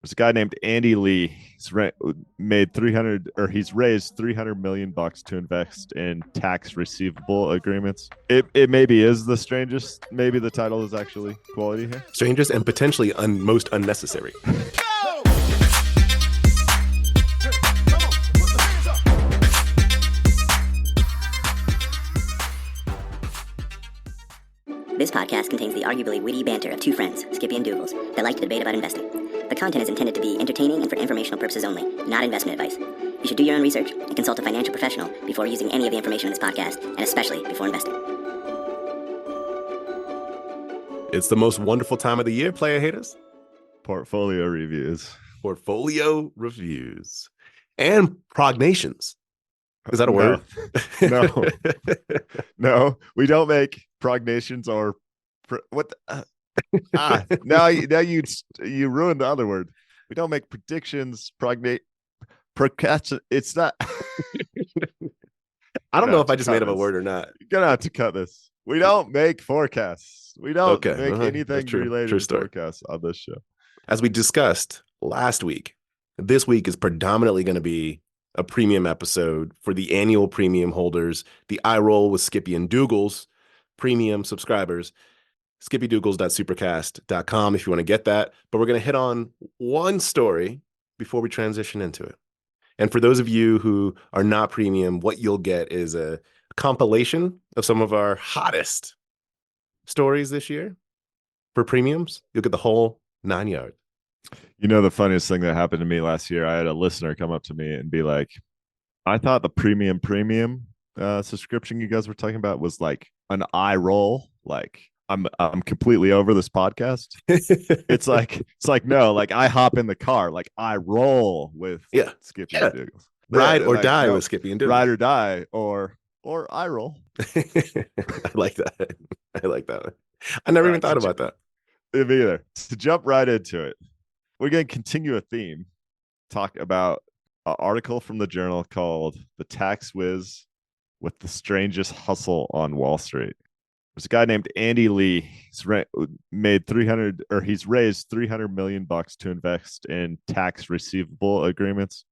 There's a guy named Andy Lee. Made 300, or he's raised 300 million bucks to invest in tax receivable agreements. It maybe is the strangest. Maybe the title is actually quality here. Strangest and potentially most unnecessary. This podcast contains the arguably witty banter of two friends, Skippy and Dougals, that like to debate about investing. The content is intended to be entertaining and for informational purposes only, not investment advice. You should do your own research and consult a financial professional before using any of the information in this podcast, and especially before investing. It's the most wonderful time of the year, player haters. Portfolio reviews. Portfolio reviews. And prognations. Is that a word? No. No, we don't make prognations or what now you ruined the other word. We don't make predictions. It's not. I don't know if I just made up a word or not. You're gonna have to cut this. We don't make forecasts. We don't make anything related to forecasts on this show. As we discussed last week, this week is predominantly going to be a premium episode for the annual premium holders, the eye roll with Skippy and Dougals premium subscribers. skippydougals.supercast.com if you want to get that. But we're going to hit on one story before we transition into it. And for those of you who are not premium, what you'll get is a compilation of some of our hottest stories this year. For premiums, you'll get the whole 9 yards. You know, the funniest thing that happened to me last year, I had a listener come up to me and be like, I thought the premium subscription you guys were talking about was like an eye roll. Like I'm completely over this podcast. it's like no, like I hop in the car, like I roll with Skippy and Dougals. Ride or die with Skippy and Dougals. Ride or die or I roll. I like that. I like that. I never even thought about that. Me either. To jump right into it, we're going to continue a theme, talk about an article from the Journal called The Tax Whiz with the Strangest Hustle on Wall Street. There's a guy named Andy Lee. He's raised 300 million bucks to invest in tax receivable agreements.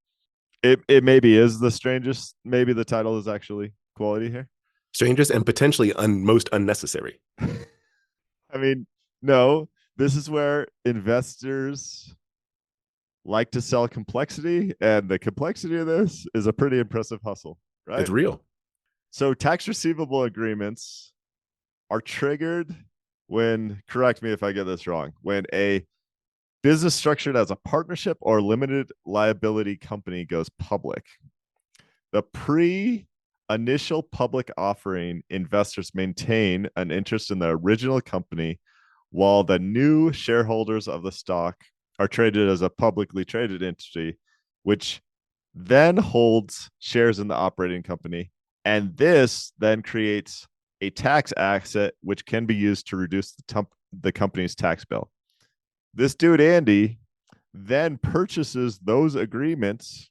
It maybe is the strangest. Maybe the title is actually quality here. Strangest and potentially most unnecessary. I mean, no, this is where investors like to sell complexity, and the complexity of this is a pretty impressive hustle, right? It's real. So tax receivable agreements are triggered when, correct me if I get this wrong, when a business structured as a partnership or limited liability company goes public. The pre-initial public offering, investors maintain an interest in the original company, while the new shareholders of the stock are traded as a publicly traded entity, which then holds shares in the operating company. And this then creates a tax asset, which can be used to reduce the company's tax bill. This dude, Andy, then purchases those agreements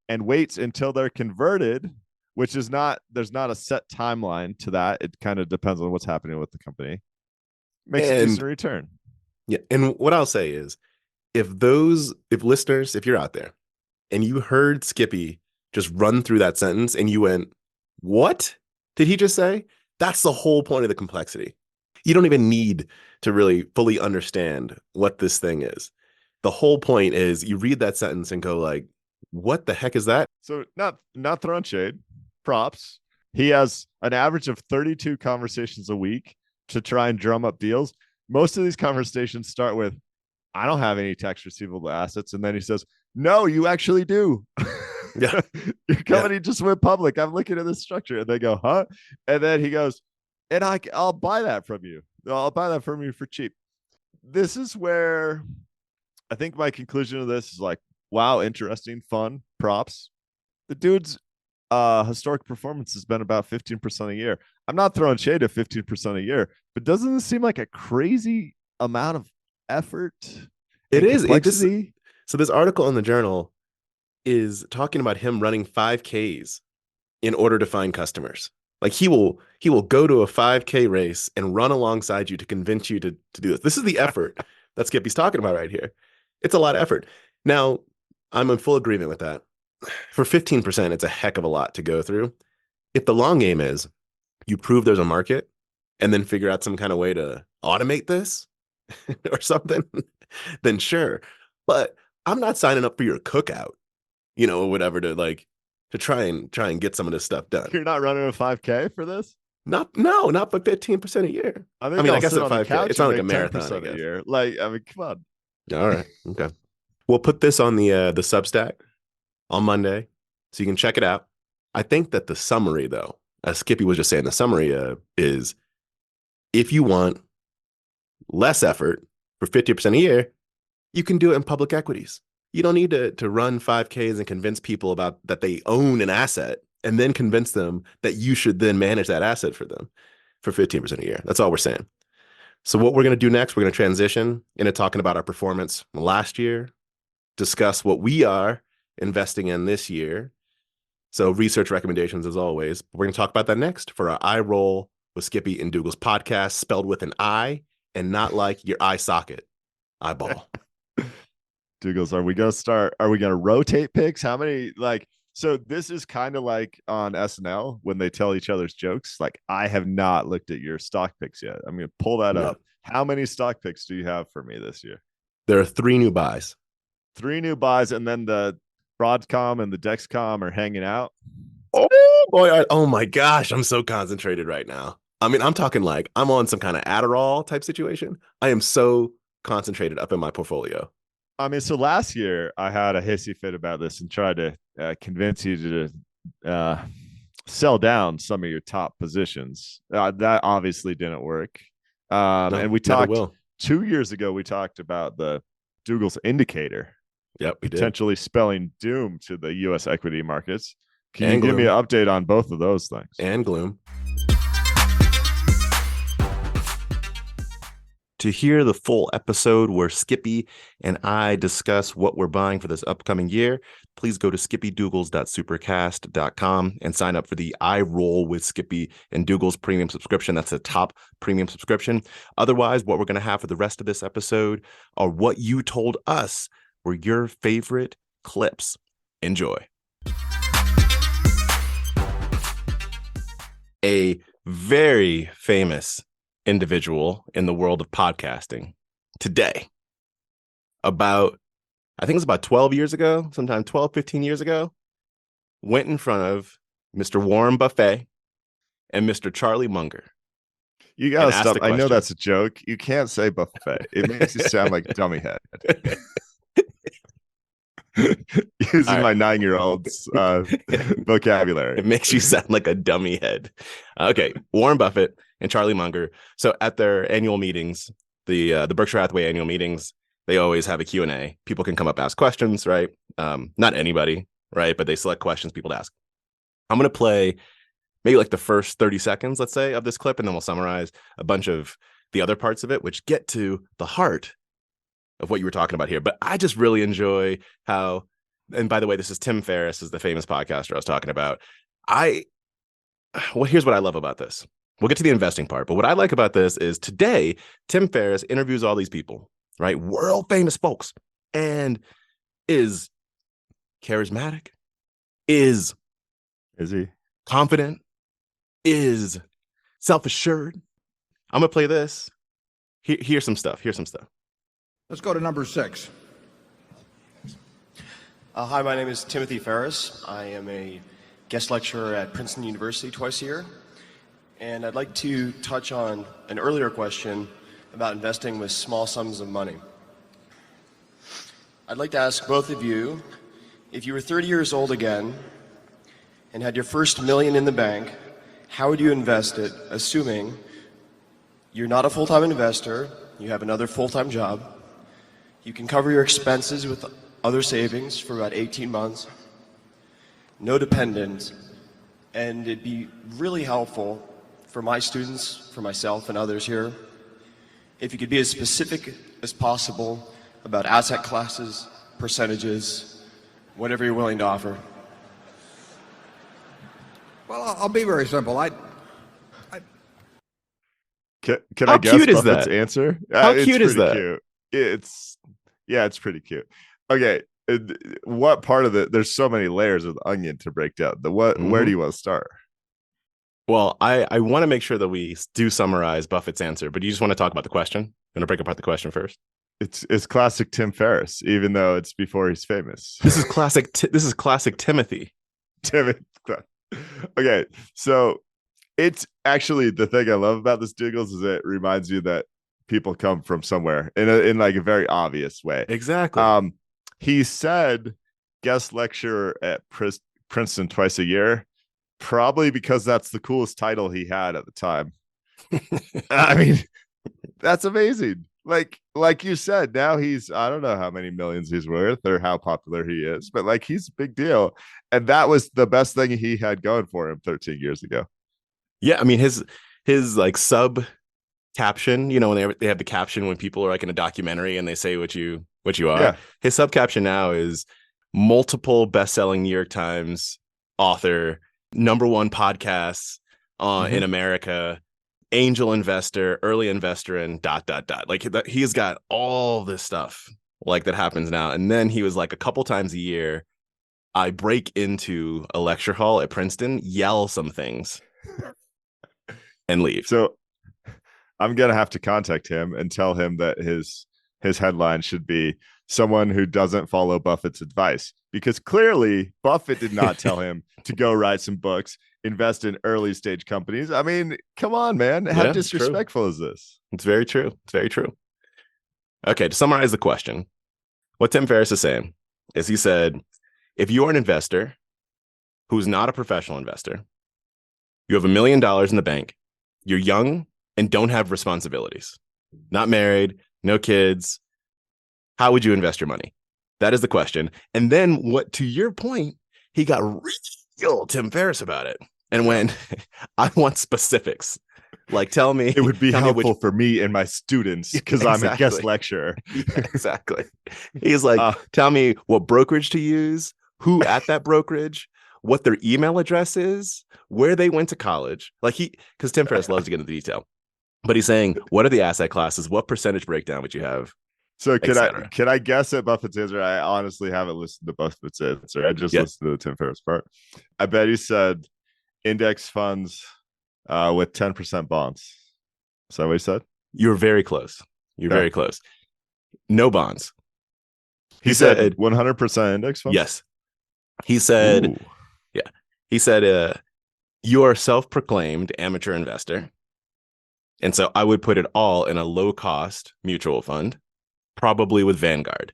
and waits until they're converted, which is there's not a set timeline to that. It kind of depends on what's happening with the company. Makes a decent return. Yeah. And what I'll say is, if listeners, if you're out there and you heard Skippy just run through that sentence and you went, what did he just say? That's the whole point of the complexity. You don't even need to really fully understand what this thing is. The whole point is you read that sentence and go like, what the heck is that? So not throwing shade, props. He has an average of 32 conversations a week to try and drum up deals. Most of these conversations start with, I don't have any tax receivable assets. And then he says, no, you actually do. Yeah. Your company just went public. I'm looking at this structure. And they go, huh? And then he goes, and I'll buy that from you. I'll buy that from you for cheap. This is where I think my conclusion of this is like, wow, interesting, fun, props. The dude's historic performance has been about 15% a year. I'm not throwing shade at 15% a year, but doesn't it seem like a crazy amount of effort? It is. So this article in the Journal is talking about him running 5Ks in order to find customers. Like he will go to a 5K race and run alongside you to convince you to do this. This is the effort that Skippy's talking about right here. It's a lot of effort. Now, I'm in full agreement with that. For 15%, it's a heck of a lot to go through. If the long game is you prove there's a market and then figure out some kind of way to automate this or something, then sure. But I'm not signing up for your cookout, or whatever to try and get some of this stuff done. You're not running a 5K for this? Not for 15% a year. I mean, I I'll guess sit at on the 5K, couch it's not and like a make marathon, 10% I guess. a year. Like, I mean, come on. All right. Okay. We'll put this on the Substack on Monday so you can check it out. I think that the summary, though, as Skippy was just saying, the summary is if you want less effort for 50% a year, you can do it in public equities. You don't need to run 5Ks and convince people about that they own an asset and then convince them that you should then manage that asset for them for 15% a year. That's all we're saying. So what we're going to do next, we're going to transition into talking about our performance last year, discuss what we are investing in this year. So research recommendations as always. We're going to talk about that next for our eye roll with Skippy and Dougal's podcast, spelled with an I and not like your eye socket. Eyeball. Douglas, are we going to rotate picks? How many, so this is kind of like on SNL when they tell each other's jokes. Like, I have not looked at your stock picks yet. I'm going to pull that up. How many stock picks do you have for me this year? There are 3 new buys. 3 new buys, and then the Broadcom and the Dexcom are hanging out. Oh boy! Oh my gosh! I'm so concentrated right now. I mean, I'm talking like I'm on some kind of Adderall type situation. I am so concentrated up in my portfolio. I mean, so last year I had a hissy fit about this and tried to convince you to sell down some of your top positions. That obviously didn't work. And we talked 2 years ago. We talked about the Dougal's indicator. Yep, potentially spelling doom to the U.S. equity markets. Can you give me an update on both of those things? And gloom. To hear the full episode where Skippy and I discuss what we're buying for this upcoming year, please go to skippydougals.supercast.com and sign up for the I Roll with Skippy and Dougal's premium subscription. That's the top premium subscription. Otherwise, what we're going to have for the rest of this episode are what you told us were your favorite clips. Enjoy. A very famous individual in the world of podcasting today, I think it was about 12 years ago, sometime 12, 15 years ago, went in front of Mr. Warren Buffett and Mr. Charlie Munger. You gotta stop. I know that's a joke. You can't say buffet. It makes you sound like dummy head. Using my 9-year-old's vocabulary. It makes you sound like a dummy head. Okay, Warren Buffett and Charlie Munger. So at their annual meetings, the Berkshire Hathaway annual meetings, they always have a Q&A. People can come up, ask questions, right? Not anybody, right? But they select questions people to ask. I'm going to play maybe like the first 30 seconds, let's say, of this clip, and then we'll summarize a bunch of the other parts of it, which get to the heart of what you were talking about here. But I just really enjoy how, and by the way, this is Tim Ferriss, is the famous podcaster I was talking about. Here's what I love about this. We'll get to the investing part, but what I like about this is today, Tim Ferriss interviews all these people, right? World famous folks, and is charismatic, is he confident, is self-assured. I'm going to play this. Here's some stuff. Let's go to number 6. Hi, my name is Timothy Ferriss. I am a guest lecturer at Princeton University twice a year. And I'd like to touch on an earlier question about investing with small sums of money. I'd like to ask both of you, if you were 30 years old again and had your first $1 million in the bank, how would you invest it, assuming you're not a full-time investor, you have another full-time job, you can cover your expenses with other savings for about 18 months, no dependents, and it'd be really helpful for my students, for myself and others here, if you could be as specific as possible about asset classes, percentages, whatever you're willing to offer. Well, I'll be very simple. Can I guess Buffett's answer? How cute is that? Cute. It's Yeah, it's pretty cute. Okay, what part of there's so many layers of the onion to break down. Where do you want to start? Well, I want to make sure that we do summarize Buffett's answer, but you just want to talk about the question? You want to break apart the question first? It's classic Tim Ferriss, even though it's before he's famous. This is classic. This is classic Timothy. Okay, so it's actually the thing I love about this Douglas is it reminds you that people come from somewhere in like a very obvious way. Exactly. He said guest lecturer at Princeton twice a year, probably because that's the coolest title he had at the time. I mean, that's amazing. Like you said, now he's, I don't know how many millions he's worth or how popular he is, but like he's a big deal. And that was the best thing he had going for him 13 years ago. Yeah, I mean his like sub caption, you know, when they have the caption when people are like in a documentary and they say what you are. Yeah. His sub caption now is multiple best-selling New York Times author, #1 podcasts in America, angel investor, early investor, and ... Like he has got all this stuff like that happens now. And then he was like, a couple times a year, I break into a lecture hall at Princeton, yell some things, and leave. So I'm gonna have to contact him and tell him that his headline should be someone who doesn't follow Buffett's advice, because clearly Buffett did not tell him to go write some books, invest in early stage companies. I mean, come on, man. How disrespectful is this? It's very true. It's very true. Okay, to summarize the question, what Tim Ferriss is saying is he said, if you are an investor who's not a professional investor, you have $1 million in the bank, you're young and don't have responsibilities, not married, no kids, how would you invest your money? That is the question. And then what, to your point, he got real Tim Ferriss about it and went, I want specifics. Like, tell me. It would be helpful for me and my students because I'm a guest lecturer. Yeah, exactly. He's like, tell me what brokerage to use, who at that brokerage, what their email address is, where they went to college. Like because Tim Ferriss loves to get into detail. But he's saying, what are the asset classes? What percentage breakdown would you have? So can I guess at Buffett's answer? I honestly haven't listened to Buffett's answer. I just listened to the Tim Ferriss part. I bet he said index funds with 10% bonds. Is that what he said? You're very close. You're very close. No bonds. He said 100% index funds? Yes. He said, Ooh. yeah. He said, you are a self-proclaimed amateur investor. And so I would put it all in a low-cost mutual fund, probably with Vanguard.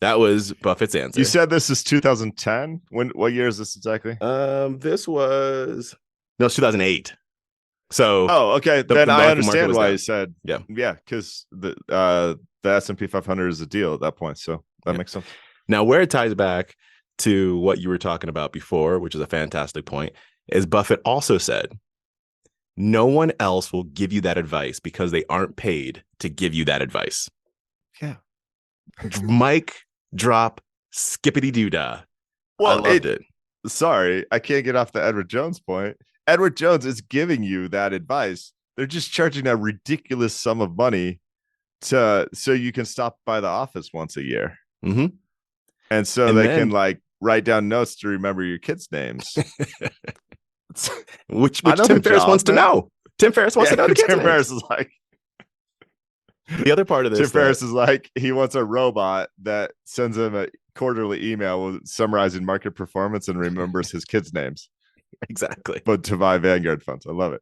That was Buffett's answer. You said this is 2010? What year is this exactly? This was 2008. So okay. Then I understand why he said because the S&P 500 is a deal at that point. So that makes sense. Now, where it ties back to what you were talking about before, which is a fantastic point, is Buffett also said, no one else will give you that advice because they aren't paid to give you that advice. Yeah. Mic drop skippity doodah. Well, I loved it. Sorry, I can't get off the Edward Jones point. Edward Jones is giving you that advice. They're just charging a ridiculous sum of money so you can stop by the office once a year. Mm-hmm. And so they can like write down notes to remember your kids' names. which Tim Ferriss wants to know. Tim Ferriss wants to know the kids' Tim names. Ferriss is like, the other part of this. Tim Ferriss is like, he wants a robot that sends him a quarterly email summarizing market performance and remembers his kids' names. Exactly. But to buy Vanguard funds. I love it.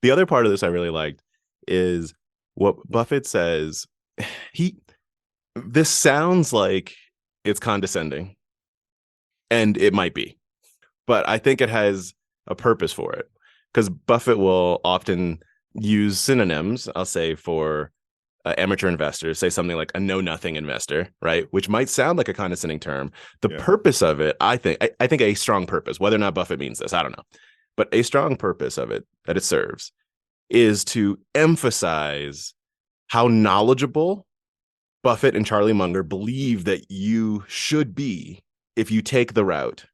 The other part of this I really liked is what Buffett says. This sounds like it's condescending, and it might be, but I think it has a purpose for it, because Buffett will often use synonyms, I'll say, for amateur investors, say something like a know-nothing investor, right? Which might sound like a condescending term. The purpose of it, I think a strong purpose, whether or not Buffett means this, I don't know, but a strong purpose of it that it serves is to emphasize how knowledgeable Buffett and Charlie Munger believe that you should be if you take the route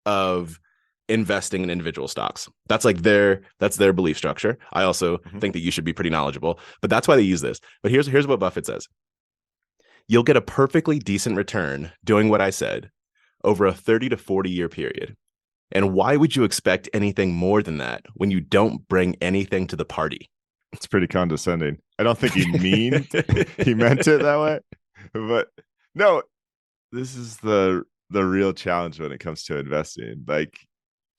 of investing in individual stocks. That's their belief structure. I also think that you should be pretty knowledgeable, but that's why they use this. But here's what Buffett says. You'll get a perfectly decent return doing what I said over a 30 to 40 year period. And why would you expect anything more than that when you don't bring anything to the party? It's pretty condescending. I don't think he meant it that way. But no, this is the real challenge when it comes to investing. Like,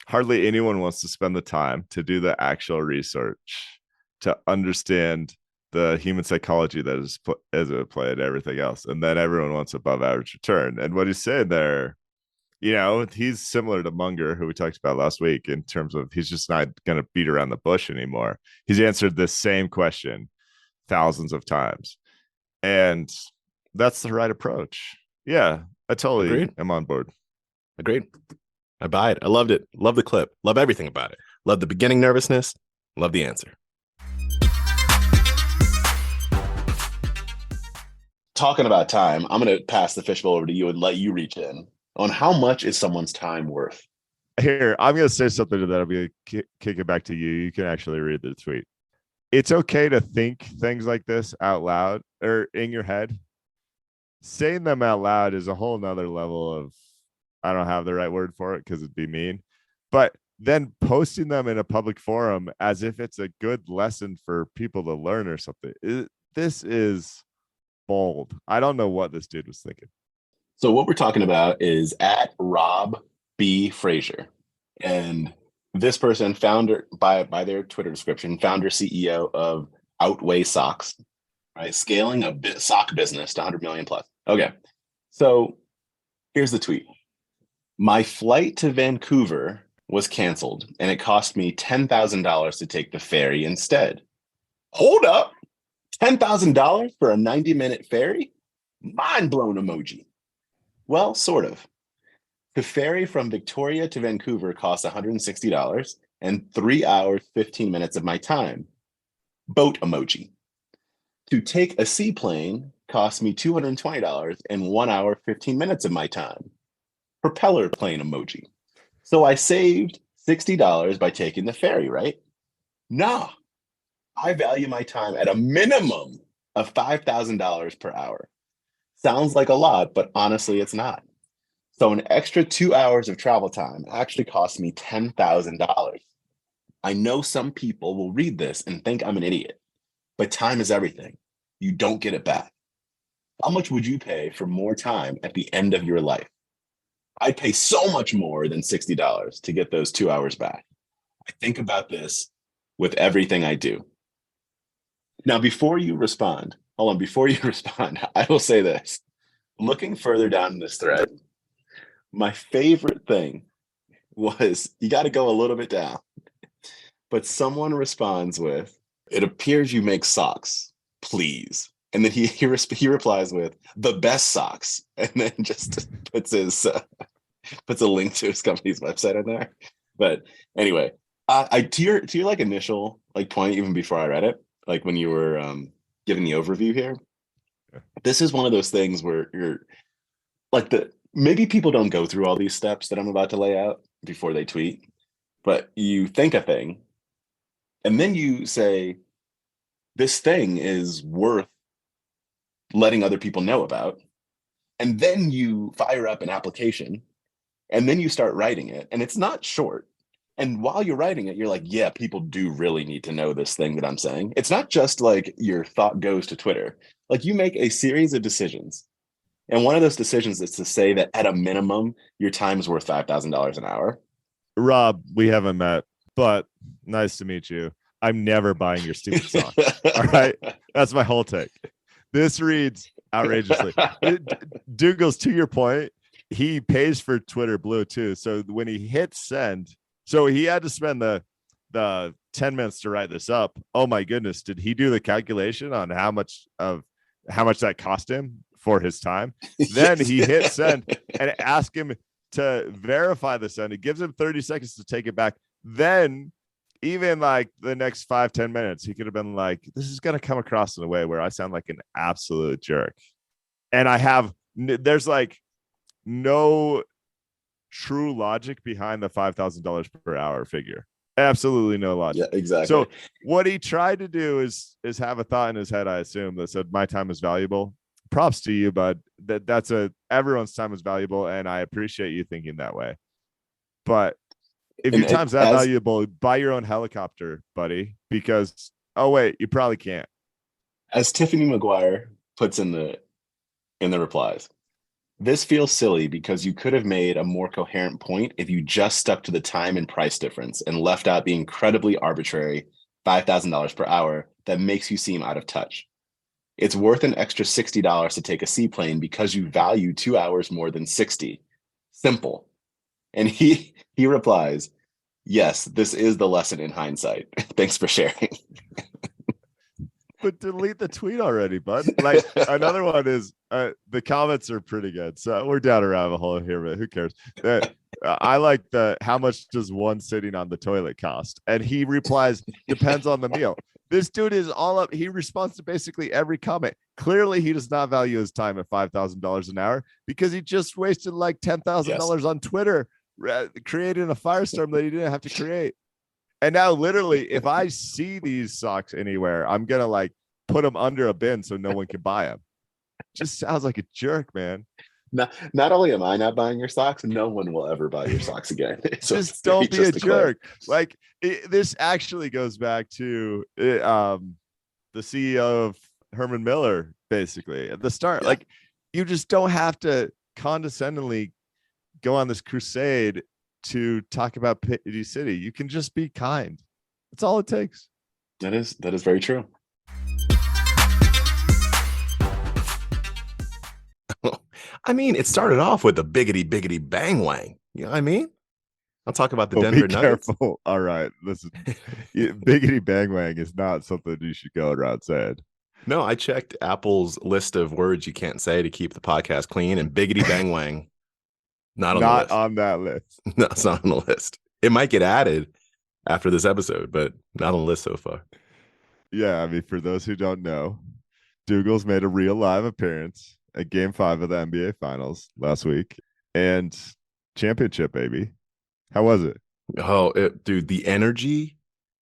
hardly anyone wants to spend the time to do the actual research to understand the human psychology that is at play and everything else. And then everyone wants above average return. And what he's saying there, he's similar to Munger, who we talked about last week, in terms of he's just not going to beat around the bush anymore. He's answered this same question thousands of times. And that's the right approach. Yeah, I totally am on board. Agreed. I buy it. I loved it. Love the clip. Love everything about it. Love the beginning nervousness. Love the answer. Talking about time, I'm going to pass the fishbowl over to you and let you reach in on how much is someone's time worth. Here, I'm going to say something to that. I'm going to kick it back to you. You can actually read the tweet. It's okay to think things like this out loud or in your head. Saying them out loud is a whole nother level of, I don't have the right word for it because it'd be mean, but then posting them in a public forum as if it's a good lesson for people to learn or something. This is bold. I don't know what this dude was thinking. So what we're talking about is at Rob B. Frazier. And this person, founder by their Twitter description, founder CEO of Outweigh Socks, right? Scaling a sock business to 100 million plus. Okay. So here's the tweet. My flight to Vancouver was canceled and it cost me $10,000 to take the ferry instead. Hold up. $10,000 for a 90-minute ferry? Mind blown emoji. Well, sort of. The ferry from Victoria to Vancouver costs $160 and 3 hours, 15 minutes of my time. Boat emoji. To take a seaplane cost me $220 and 1 hour, 15 minutes of my time. Propeller plane emoji. So I saved $60 by taking the ferry, right? Nah. I value my time at a minimum of $5,000 per hour. Sounds like a lot, but honestly, it's not. So an extra 2 hours of travel time actually cost me $10,000. I know some people will read this and think I'm an idiot, but time is everything. You don't get it back. How much would you pay for more time at the end of your life? I'd pay so much more than $60 to get those 2 hours back. I think about this with everything I do. Now, before you respond, I will say this. Looking further down this thread, my favorite thing was, you got to go a little bit down, but someone responds with, it appears you make socks, please. And then he replies with, the best socks, and then just puts a link to his company's website on there. But anyway, to your like initial like point, even before I read it, like when you were giving the overview here, this is one of those things where you're like, maybe people don't go through all these steps that I'm about to lay out before they tweet, but you think a thing and then you say, this thing is worth letting other people know about. And then you fire up an application and then you start writing it, and it's not short. And while you're writing it, you're like, yeah, people do really need to know this thing that I'm saying. It's not just like your thought goes to Twitter. Like, you make a series of decisions. And one of those decisions is to say that at a minimum, your time is worth $5,000 an hour. Rob, we haven't met, but nice to meet you. I'm never buying your stupid song. All right. That's my whole take. This reads outrageously. Douglas, to your point, he pays for Twitter Blue too. So when he hits send, so he had to spend the 10 minutes to write this up. Oh my goodness. Did he do the calculation on how much that cost him for his time? Then he hit send and ask him to verify the send. It gives him 30 seconds to take it back. Then even like the next 5-10 minutes, he could have been like, this is going to come across in a way where I sound like an absolute jerk. And there's like no true logic behind the $5,000 per hour figure. Absolutely no logic. Yeah, exactly. So what he tried to do is have a thought in his head, I assume, that said, my time is valuable. props to you, bud. Everyone's time is valuable, and I appreciate you thinking that way. But if your time's that valuable, buy your own helicopter, buddy, because oh wait, you probably can't. As Tiffany McGuire puts in the replies, this feels silly because you could have made a more coherent point if you just stuck to the time and price difference and left out the incredibly arbitrary $5,000 per hour that makes you seem out of touch. It's worth an extra $60 to take a seaplane because you value 2 hours more than 60. Simple. And he replies, yes, this is the lesson in hindsight. Thanks for sharing. But delete the tweet already, bud. Like another one is the comments are pretty good. So we're down a rabbit hole here, but who cares? I like how much does one sitting on the toilet cost? And he replies, depends on the meal. This dude is all up. He responds to basically every comment. Clearly, he does not value his time at $5,000 an hour because he just wasted like $10,000 on Twitter creating a firestorm that he didn't have to create. And now, literally, if I see these socks anywhere, I'm gonna like put them under a bin so no one can buy them. Just sounds like a jerk, man. Not only am I not buying your socks, no one will ever buy your socks again. So just don't be a jerk. Like this actually goes back to the CEO of Herman Miller, basically at the start. Yeah. Like you just don't have to condescendingly go on this crusade to talk about Pity City. You can just be kind. That's all it takes. That is very true. I mean, it started off with a biggity bang wang. You know what I mean? I'll talk about the Denver Nuggets. Careful. All right. Listen, biggity bang wang is not something you should go around saying. No, I checked Apple's list of words you can't say to keep the podcast clean, and biggity bang wang. Not on that list. No, it's not on the list. It might get added after this episode, but not on the list so far. Yeah, I mean, for those who don't know, Dougal's made a real live appearance at Game 5 of the NBA Finals last week, and championship, baby. How was it? Oh, dude, the energy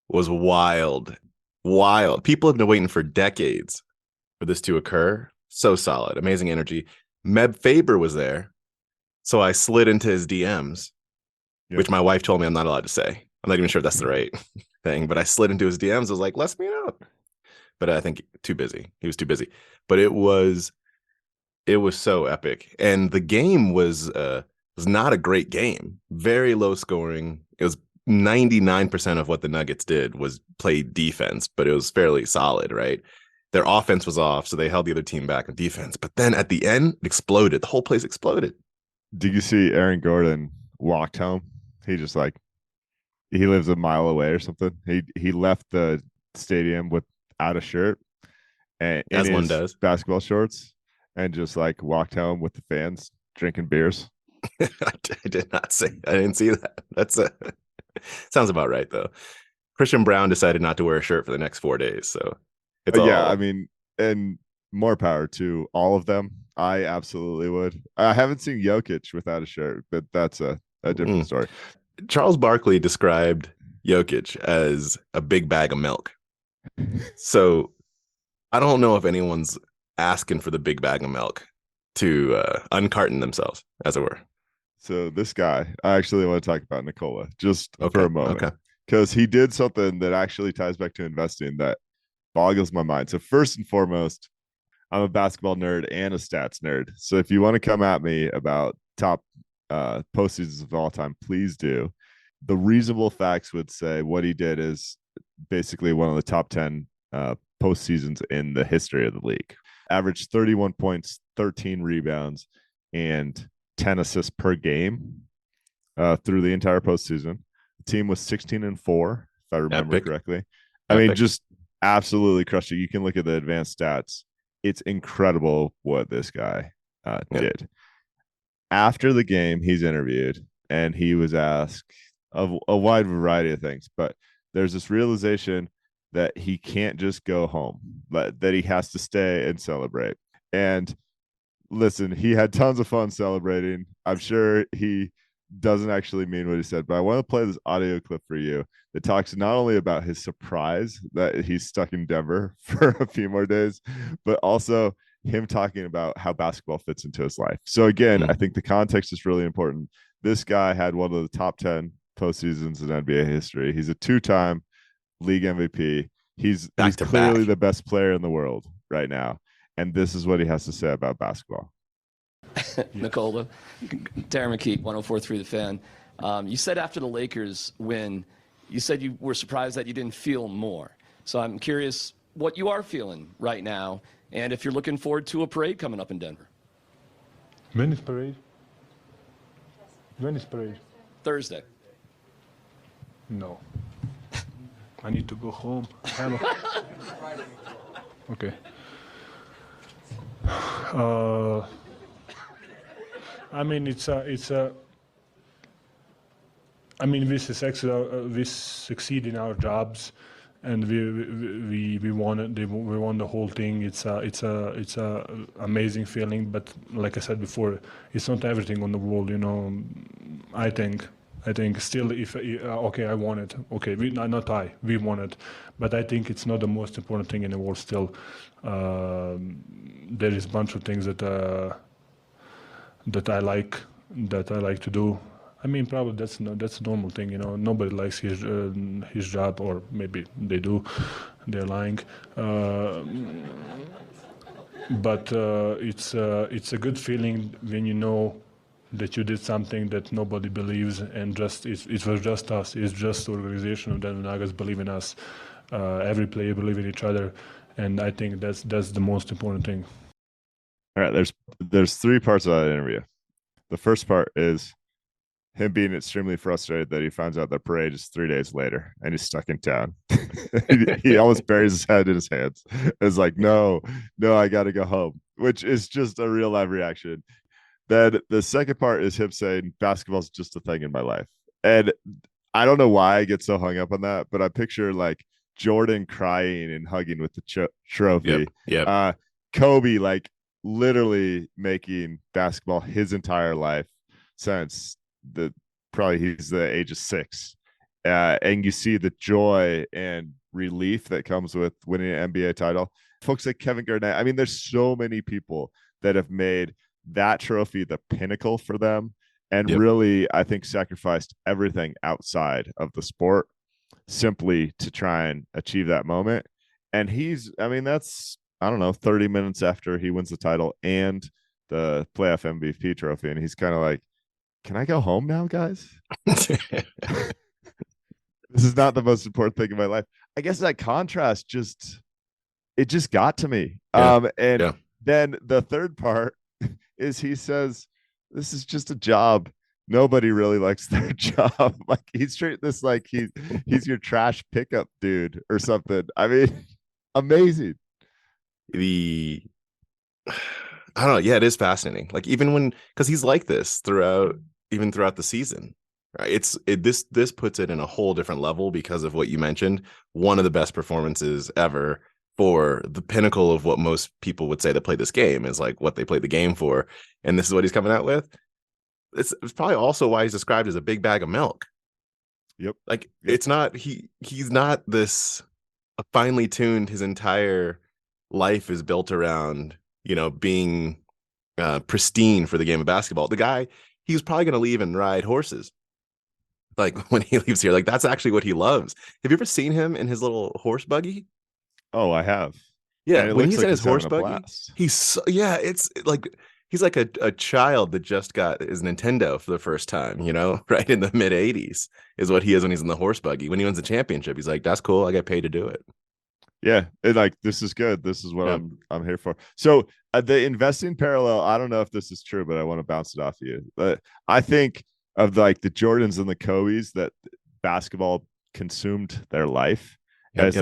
was wild. People have been waiting for decades for this to occur. So solid, amazing energy. Meb Faber was there. So I slid into his DMs, which my wife told me I'm not allowed to say. I'm not even sure if that's the right thing, but I slid into his DMs. I was like, let's meet up. But I think too busy. He was too busy. But it was so epic. And the game was not a great game. Very low scoring. It was 99% of what the Nuggets did was play defense, but it was fairly solid, right? Their offense was off, so they held the other team back on defense. But then at the end, it exploded. The whole place exploded. Did you see Aaron Gordon walked home? He just like he lives a mile away or something. He left the stadium without a shirt and as one does, basketball shorts, and just like walked home with the fans drinking beers. I did not see. I didn't see that. That's sounds about right though. Christian Brown decided not to wear a shirt for the next 4 days, so it's I mean, and more power to all of them. I absolutely would. I haven't seen Jokic without a shirt, but that's a different story. Charles Barkley described Jokic as a big bag of milk. So I don't know if anyone's asking for the big bag of milk to uncarton themselves, as it were. So this guy, I actually want to talk about Nikola just for a moment. Okay. Because he did something that actually ties back to investing that boggles my mind. So first and foremost, I'm a basketball nerd and a stats nerd. So if you want to come at me about top postseasons of all time, please do. The reasonable facts would say what he did is basically one of the top 10 postseasons in the history of the league. Averaged 31 points, 13 rebounds, and 10 assists per game through the entire postseason. The team was 16-4, if I remember correctly. I mean, just absolutely crushed it. You can look at the advanced stats. It's incredible what this guy did. After the game, he's interviewed, and he was asked a wide variety of things. But there's this realization that he can't just go home, but that he has to stay and celebrate. And listen, he had tons of fun celebrating. I'm sure he doesn't actually mean what he said, but I want to play this audio clip for you that talks not only about his surprise that he's stuck in Denver for a few more days, but also him talking about how basketball fits into his life. So again, I think the context is really important. This guy had one of the top 10 postseasons in NBA history. He's a 2-time league MVP. He's clearly the best player in the world right now. And this is what he has to say about basketball. Nikola, Darren McKee, 104.3 The Fan. You said after the Lakers win, you said you were surprised that you didn't feel more. So I'm curious what you are feeling right now, and if you're looking forward to a parade coming up in Denver. When is parade? When is parade? Thursday. No. I need to go home. Okay. I mean, I mean, we succeed in our jobs, and we won the whole thing. It's a amazing feeling. But like I said before, it's not everything on the world, you know. I think still, if okay, I won it. Okay, we won it. But I think it's not the most important thing in the world. Still, there is a bunch of things that I like to do. I mean, probably that's a normal thing, you know. Nobody likes his job, or maybe they do. They're lying. But it's a good feeling when you know that you did something that nobody believes, and it was just us. It's just the organization of Denver Nuggets believe in us. Every player believe in each other, and I think that's the most important thing. All right, there's 3 parts of that interview. The first part is him being extremely frustrated that he finds out the parade is 3 days later and he's stuck in town. he almost buries his head in his hands. It's like, no, I got to go home, which is just a real live reaction. Then the second part is him saying basketball's just a thing in my life. And I don't know why I get so hung up on that, but I picture like Jordan crying and hugging with the trophy. Yep. Kobe, like, literally making basketball his entire life since he's the age of 6. And you see the joy and relief that comes with winning an NBA title. Folks like Kevin Garnett. I mean, there's so many people that have made that trophy the pinnacle for them, and really, I think, sacrificed everything outside of the sport simply to try and achieve that moment. And that's, I don't know, 30 minutes after he wins the title and the playoff MVP trophy. And he's kind of like, can I go home now, guys? This is not the most important thing in my life. I guess that contrast just got to me. Then the third part is he says, this is just a job. Nobody really likes their job. Like, he's treating this like he's your trash pickup dude or something. I mean, amazing. I don't know. Yeah, it is fascinating. Like, because he's like this throughout the season, right? This puts it in a whole different level because of what you mentioned. One of the best performances ever for the pinnacle of what most people would say that play this game is like what they play the game for. And this is what he's coming out with. It's probably also why he's described as a big bag of milk. Yep. Like, it's not, he's not this finely tuned. His entire life is built around, you know, being pristine for the game of basketball. The guy, he was probably going to leave and ride horses. Like, when he leaves here, like, that's actually what he loves. Have you ever seen him in his little horse buggy? Oh, I have. Yeah, when he's in his horse buggy, it's like he's like a child that just got his Nintendo for the first time, you know, right in the mid 80s is what he is when he's in the horse buggy. When he wins the championship, he's like, that's cool. I got paid to do it. Yeah, this is good. This is what I'm here for. So the investing parallel, I don't know if this is true, but I want to bounce it off you. I think of like the Jordans and the Kobe's that basketball consumed their life as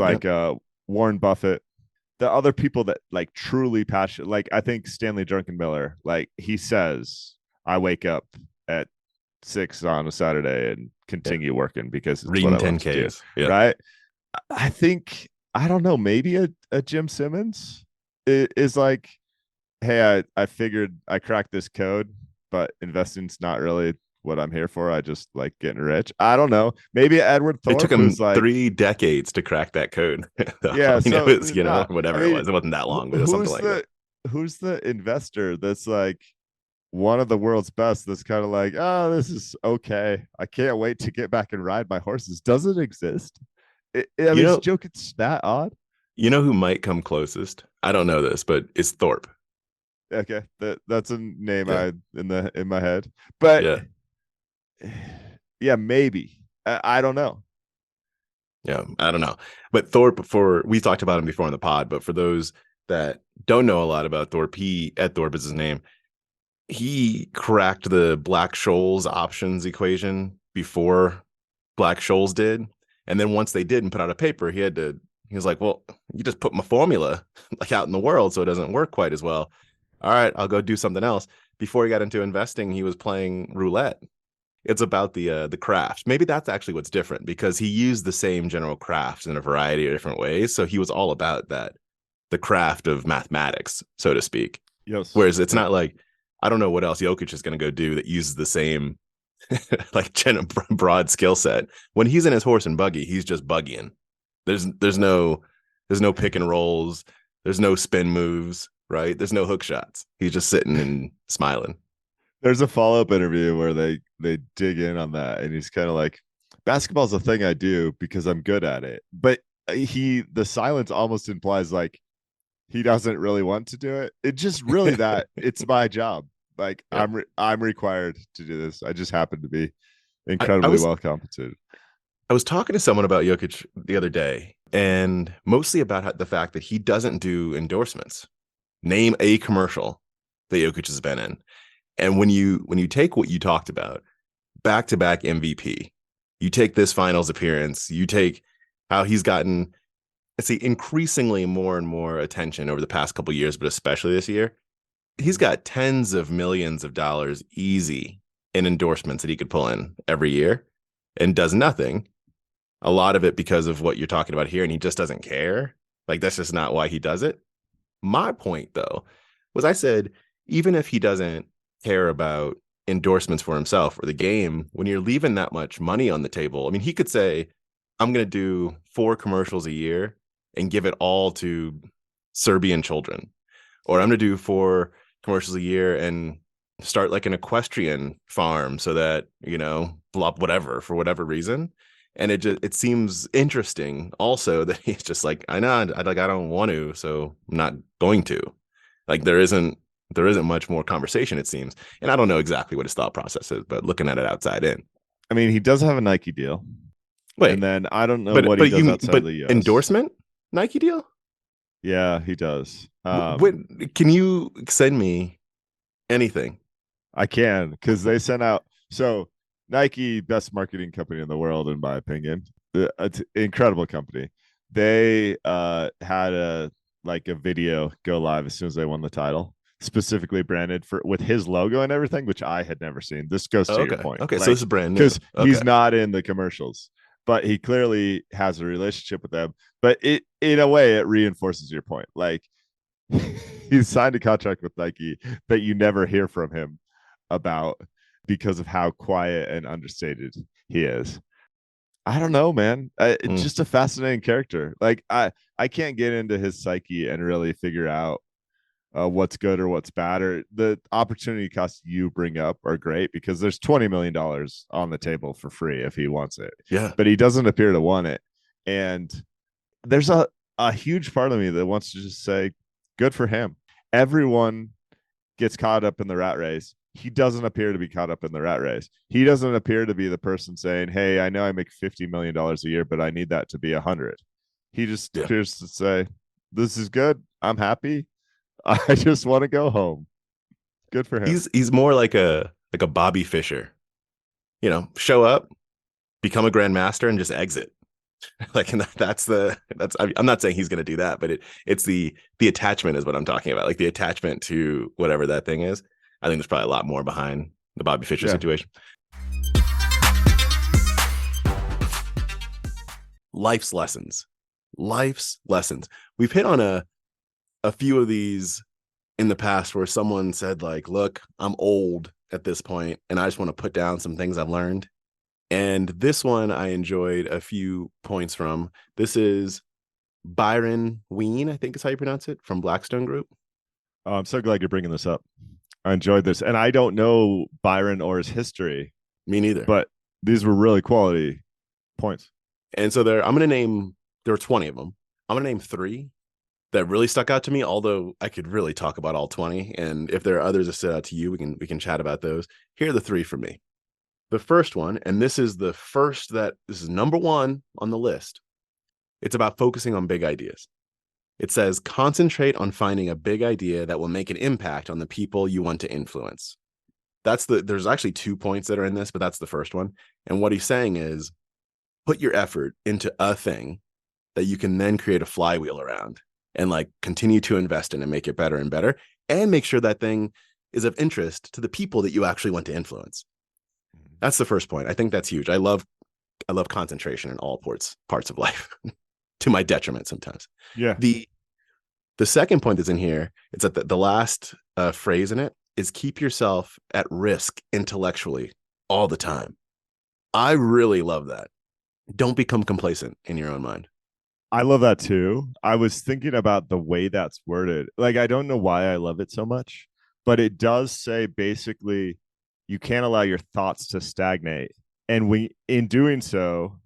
Warren Buffett, the other people that like truly passionate. Like, I think Stanley Druckenmiller, like, he says, I wake up at 6 on a Saturday and continue working because it's reading what I love to 10Ks. do, right? I think, I don't know, maybe a Jim Simmons is like, hey, I figured I cracked this code, but investing's not really what I'm here for. I just like getting rich. I don't know. Maybe Edward Thorpe. It took him like 3 decades to crack that code. Yeah, so, it was, whatever it was. It wasn't that long, but it was something like that. who's the investor that's like one of the world's best that's kind of like, oh, this is okay. I can't wait to get back and ride my horses. Does it exist? I mean, You is know, Jokic that odd? you know who might come closest? I don't know this, but it's Thorpe. Okay, that's a name Yeah. I in my head, but Yeah. yeah, maybe. I don't know. Yeah, I don't know. But Thorpe, we talked about him before on the pod, but for those that don't know a lot about Thorpe, Ed Thorpe is his name. He cracked the Black-Scholes options equation before Black-Scholes did. And then once they did and put out a paper, he was like, well, you just put my formula like out in the world, so it doesn't work quite as well. All right, I'll go do something else. Before he got into investing, he was playing roulette. It's about the craft. Maybe that's actually what's different, because he used the same general craft in a variety of different ways. So he was all about that, the craft of mathematics, so to speak. Yes. Whereas it's not like, I don't know what else Jokic is going to go do that uses the same like broad skill set. When he's in his horse and buggy, he's just buggying. There's no pick and rolls. There's no spin moves, right? There's no hook shots. He's just sitting and smiling. There's a follow-up interview where they dig in on that, and he's kind of like, basketball's a thing I do because I'm good at it. But the silence almost implies like he doesn't really want to do it. It just really that it's my job. Like Yeah. I'm required to do this. I just happen to be incredibly well compensated. I was talking to someone about Jokic the other day, and mostly about the fact that he doesn't do endorsements. Name a commercial that Jokic has been in. And when you take what you talked about, back-to-back MVP, you take this finals appearance, you take how he's gotten, let's see, increasingly more and more attention over the past couple of years, but especially this year, he's got tens of millions of dollars easy in endorsements that he could pull in every year and does nothing. A lot of it because of what you're talking about here, and he just doesn't care. Like, that's just not why he does it. My point, though, was I said, even if he doesn't care about endorsements for himself or the game, when you're leaving that much money on the table, I mean, he could say, I'm going to do 4 commercials a year and give it all to Serbian children, or I'm going to do 4 commercials a year and start like an equestrian farm so that, blah, whatever, for whatever reason. And it seems interesting also that he's just like, I know, I don't want to, so I'm not going to. Like, there isn't much more conversation, it seems. And I don't know exactly what his thought process is, but looking at it outside in. I mean, he does have a Nike deal. Wait, and then I don't know what he does outside of the US. Endorsement Nike deal? Yeah, he does. Can you send me anything? I can, because they sent out. So Nike, best marketing company in the world, in my opinion. It's an incredible company. They had a video go live as soon as they won the title, specifically branded with his logo and everything, which I had never seen. This goes to your point. Okay, so this is brand new. Because he's not in the commercials, but he clearly has a relationship with them. But in a way, it reinforces your point. Like, he's signed a contract with Nike that you never hear from him about because of how quiet and understated he is. I don't know, man. It's just a fascinating character. Like, I can't get into his psyche and really figure out what's good or what's bad, or the opportunity costs you bring up are great, because there's $20 million on the table for free if he wants it. Yeah. But he doesn't appear to want it. And there's a huge part of me that wants to just say, good for him. Everyone gets caught up in the rat race. He doesn't appear to be caught up in the rat race. He doesn't appear to be the person saying, hey, I know I make $50 million a year, but I need that to be 100. He just appears to say, this is good. I'm happy. I just want to go home. Good for him. He's more like a Bobby Fischer. Show up, become a grandmaster, and just exit. Like, and that's I'm not saying he's going to do that, but it's the attachment is what I'm talking about. Like, the attachment to whatever that thing is. I think there's probably a lot more behind the Bobby Fischer situation. Life's lessons. We've hit on a few of these in the past where someone said, like, look, I'm old at this point and I just want to put down some things I've learned. And this one I enjoyed a few points from. This is Byron Ween, I think is how you pronounce it, from Blackstone Group. Oh, I'm so glad you're bringing this up. I enjoyed this. And I don't know Byron or his history, Me neither. but these were really quality points. And so there were 20 of them. I'm going to name 3 that really stuck out to me, although I could really talk about all 20. And if there are others that stood out to you, we can chat about those. Here are the 3 for me. The first one, and this is number 1 on the list. It's about focusing on big ideas. It says, concentrate on finding a big idea that will make an impact on the people you want to influence. There's actually 2 points that are in this, but that's the first one. And what he's saying is, put your effort into a thing that you can then create a flywheel around and like continue to invest in and make it better and better, and make sure that thing is of interest to the people that you actually want to influence. That's the first point. I think that's huge. I love concentration in all parts of life to my detriment sometimes. Yeah. The second point that's in here, it's that the last phrase in it is keep yourself at risk intellectually all the time. I really love that. Don't become complacent in your own mind. I love that too. I was thinking about the way that's worded. Like, I don't know why I love it so much, but it does say basically you can't allow your thoughts to stagnate. And in doing so,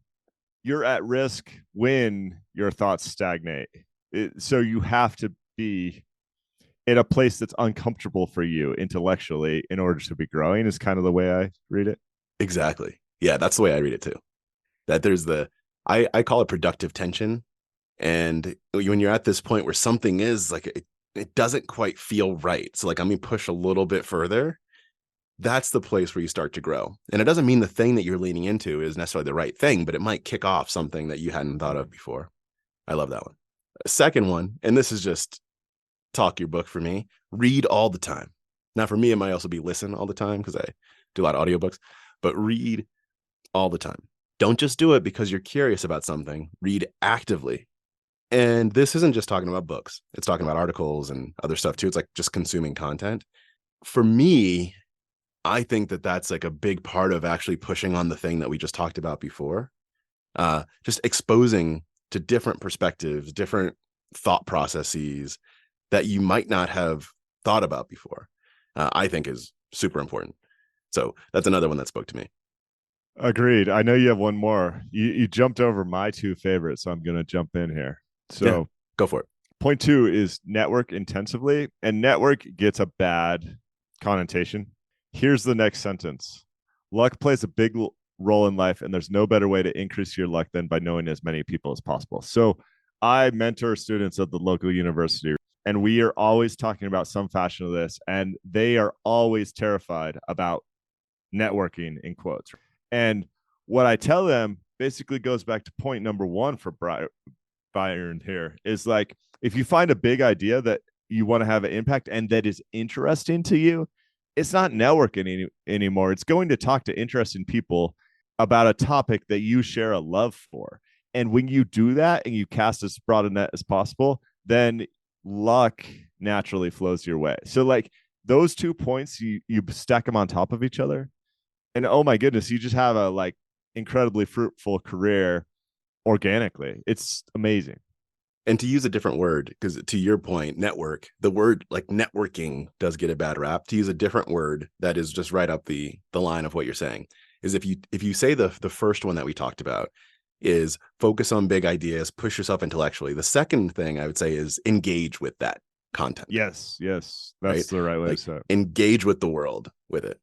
you're at risk when your thoughts stagnate. So you have to be in a place that's uncomfortable for you intellectually in order to be growing, is kind of the way I read it. Exactly. Yeah, that's the way I read it too. That there's I call it productive tension. And when you're at this point where something is like, it doesn't quite feel right. So like, I'm going to push a little bit further. That's the place where you start to grow. And it doesn't mean the thing that you're leaning into is necessarily the right thing, but it might kick off something that you hadn't thought of before. I love that one. Second one, and this is just talk your book for me, read all the time. Now for me, it might also be listen all the time because I do a lot of audiobooks, but read all the time. Don't just do it because you're curious about something. Read actively. And this isn't just talking about books. It's talking about articles and other stuff too. It's like just consuming content. For me, I think that that's like a big part of actually pushing on the thing that we just talked about before. Just exposing to different perspectives, different thought processes that you might not have thought about before, I think is super important. So that's another one that spoke to me. Agreed. I know you have one more. You jumped over my 2 favorites, so I'm going to jump in here. So yeah, go for it. Point 2 is network intensively, and network gets a bad connotation. Here's the next sentence. Luck plays a big role in life, and there's no better way to increase your luck than by knowing as many people as possible. So I mentor students at the local university, and we are always talking about some fashion of this, and they are always terrified about networking, in quotes. And what I tell them basically goes back to point number 1 for Byron here, is like, if you find a big idea that you want to have an impact and that is interesting to you, it's not networking anymore. It's going to talk to interesting people about a topic that you share a love for. And when you do that and you cast as broad a net as possible, then luck naturally flows your way. So like those 2 points, you stack them on top of each other, and oh my goodness, you just have a like incredibly fruitful career organically. It's amazing. And to use a different word, because to your point, network, the word like networking does get a bad rap. To use a different word that is just right up the line of what you're saying is if you say the first one that we talked about is focus on big ideas, push yourself intellectually. The second thing I would say is engage with that content. Yes. That's the right way to say it. Engage with the world with it.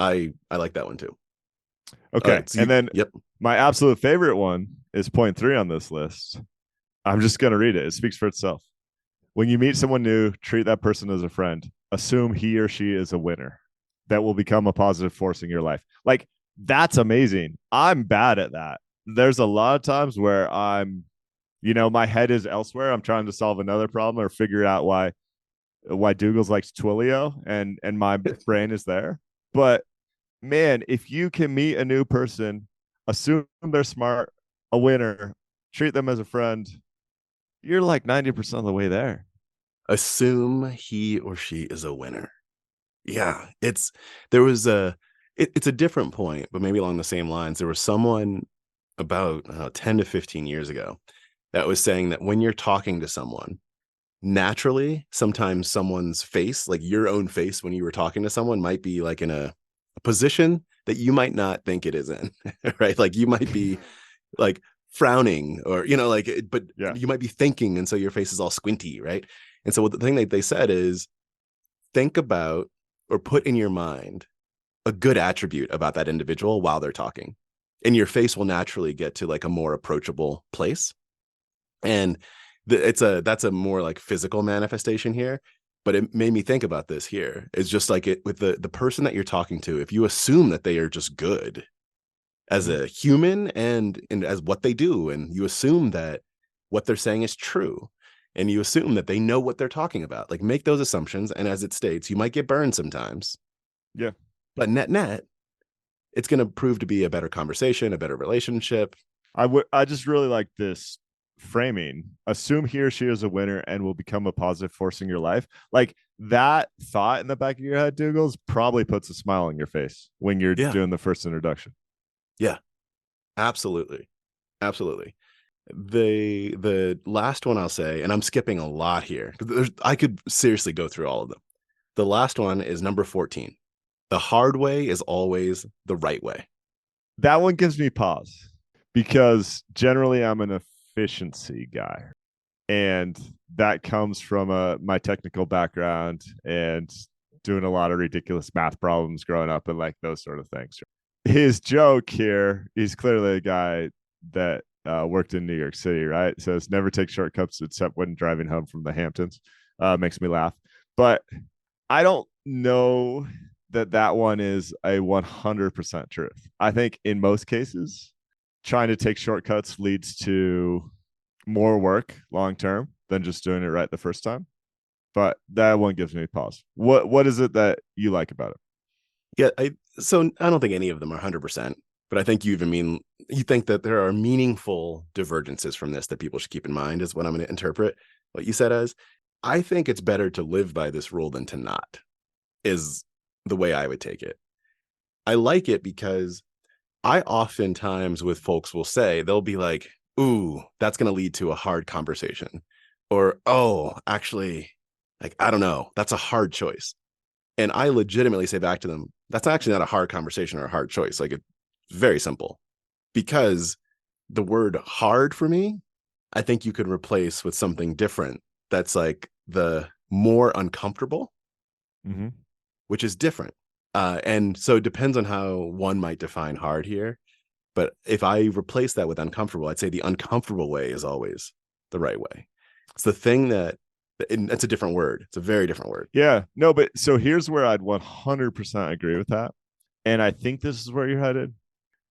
I like that one too. Okay. Right, so my absolute favorite one is point 3 on this list. I'm just going to read it. It speaks for itself. When you meet someone new, treat that person as a friend. Assume he or she is a winner that will become a positive force in your life. Like, that's amazing. I'm bad at that. There's a lot of times where my head is elsewhere. I'm trying to solve another problem or figure out why Douglas likes Twilio, and my brain is there. But man, if you can meet a new person, assume they're smart, a winner, treat them as a friend, you're like 90% of the way there. Assume he or she is a winner. Yeah, it's a different point, but maybe along the same lines. There was someone about 10 to 15 years ago that was saying that when you're talking to someone, naturally, sometimes someone's face, like your own face when you were talking to someone, might be like in a position that you might not think it is in, right? Like you might be like frowning or, like, but Yeah. you might be thinking. And so your face is all squinty, right? And so what the thing that they said is think about or put in your mind a good attribute about that individual while they're talking. And your face will naturally get to like a more approachable place. And that's a more like physical manifestation here, but it made me think about this here. It's just like it with the person that you're talking to, if you assume that they are just good as a human and as what they do, and you assume that what they're saying is true, and you assume that they know what they're talking about, like make those assumptions. And as it states, you might get burned sometimes. Yeah. But net, it's going to prove to be a better conversation, a better relationship. I just really like this framing. Assume he or she is a winner and will become a positive force in your life. Like that thought in the back of your head, Dougals, probably puts a smile on your face when you're doing the first introduction. Yeah, absolutely. Absolutely. The last one I'll say, and I'm skipping a lot here because I could seriously go through all of them. The last one is number 14. The hard way is always the right way. That one gives me pause because generally I'm an efficiency guy. And that comes from my technical background and doing a lot of ridiculous math problems growing up and like those sort of things. His joke here, he's clearly a guy that worked in New York City, right? Says never take shortcuts except when driving home from the Hamptons. Makes me laugh. But I don't know that one is a 100% truth. I think in most cases, trying to take shortcuts leads to more work long term than just doing it right the first time. But that one gives me pause. What is it that you like about it? Yeah, so I don't think any of them are 100%, but I think you think that there are meaningful divergences from this that people should keep in mind is what I'm going to interpret what you said as. I think it's better to live by this rule than to not, is the way I would take it. I like it because I oftentimes with folks will say, they'll be like, ooh, that's going to lead to a hard conversation. Or, oh, actually, like, I don't know, that's a hard choice. And I legitimately say back to them, that's actually not a hard conversation or a hard choice. Like, it's very simple. Because the word hard for me, I think you could replace with something different that's like the more uncomfortable, which is different. And so it depends on how one might define hard here. But if I replace that with uncomfortable, I'd say the uncomfortable way is always the right way. It's the thing it's a different word. It's a very different word. Yeah, no, but so here's where I'd 100% agree with that. And I think this is where you're headed.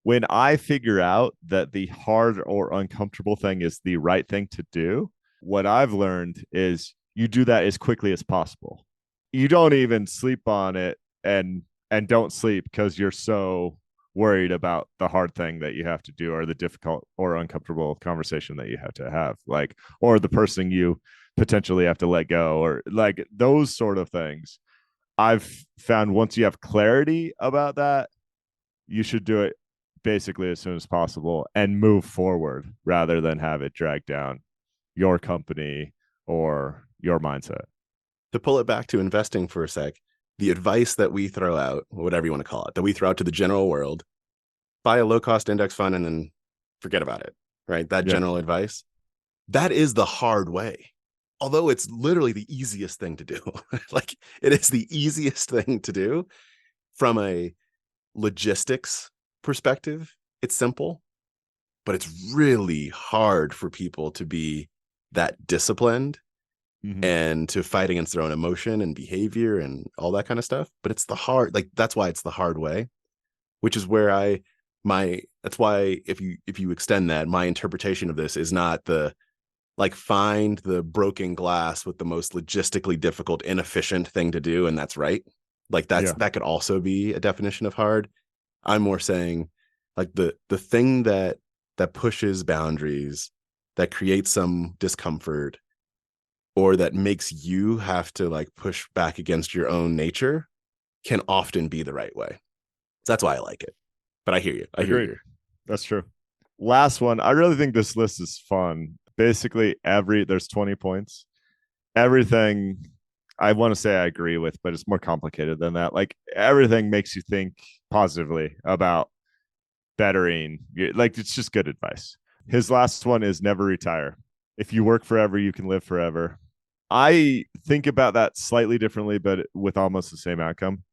When I figure out that the hard or uncomfortable thing is the right thing to do, what I've learned is you do that as quickly as possible. You don't even sleep on it and don't sleep because you're so worried about the hard thing that you have to do or the difficult or uncomfortable conversation that you have to have, like, or the person you potentially have to let go, or like those sort of things. I've found once you have clarity about that, you should do it basically as soon as possible and move forward rather than have it drag down your company or your mindset. To pull it back to investing for a sec, the advice that we throw out, whatever you want to call it, that we throw out to the general world, buy a low-cost index fund and then forget about it, right? That general advice, that is the hard way. Although it's literally the easiest thing to do. Like it is the easiest thing to do from a logistics perspective. It's simple, but it's really hard for people to be that disciplined and to fight against their own emotion and behavior and all that kind of stuff. But it's that's why it's the hard way, which is where that's why if you extend that, my interpretation of this is not the like find the broken glass with the most logistically difficult, inefficient thing to do, and that's right. Like that could also be a definition of hard. I'm more saying like the thing that pushes boundaries, that creates some discomfort, or that makes you have to like push back against your own nature can often be the right way. So that's why I like it. But I hear you. I hear you. That's true. Last one. I really think this list is fun. Basically, there's 20 points. everything I want to say I agree with, but it's more complicated than that. Like everything makes you think positively about bettering. Like it's just good advice. His last one is never retire. If you work forever, you can live forever. I think about that slightly differently, but with almost the same outcome.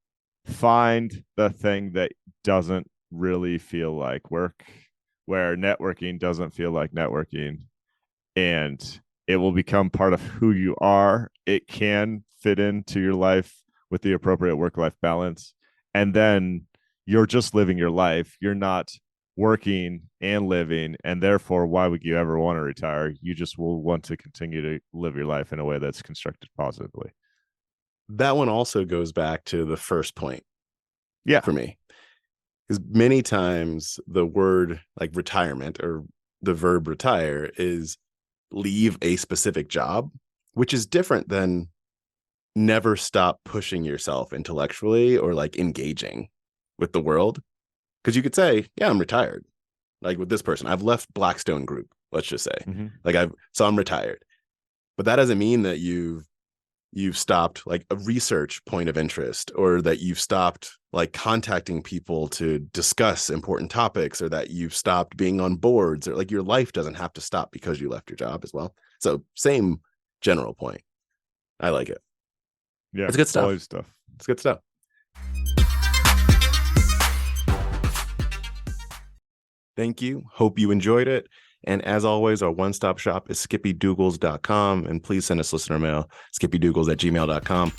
Find the thing that doesn't really feel like work, where networking doesn't feel like networking, and it will become part of who you are. It can fit into your life with the appropriate work-life balance. And then you're just living your life. You're not working and living. And therefore, why would you ever want to retire? You just will want to continue to live your life in a way that's constructed positively. That one also goes back to the first point. Yeah. For me. Because many times the word like retirement or the verb retire is leave a specific job, which is different than never stop pushing yourself intellectually or like engaging with the world. Because you could say, yeah, I'm retired. Like with this person, I've left Blackstone Group, let's just say. Mm-hmm. So I'm retired. But that doesn't mean that you've stopped like a research point of interest, or that you've stopped like contacting people to discuss important topics, or that you've stopped being on boards, or like your life doesn't have to stop because you left your job as well. So same general point. I like it. Yeah. It's good stuff. Always stuff. It's good stuff. Thank you. Hope you enjoyed it. And as always, our one-stop shop is skippydougals.com. And please send us listener mail, skippydougals@gmail.com.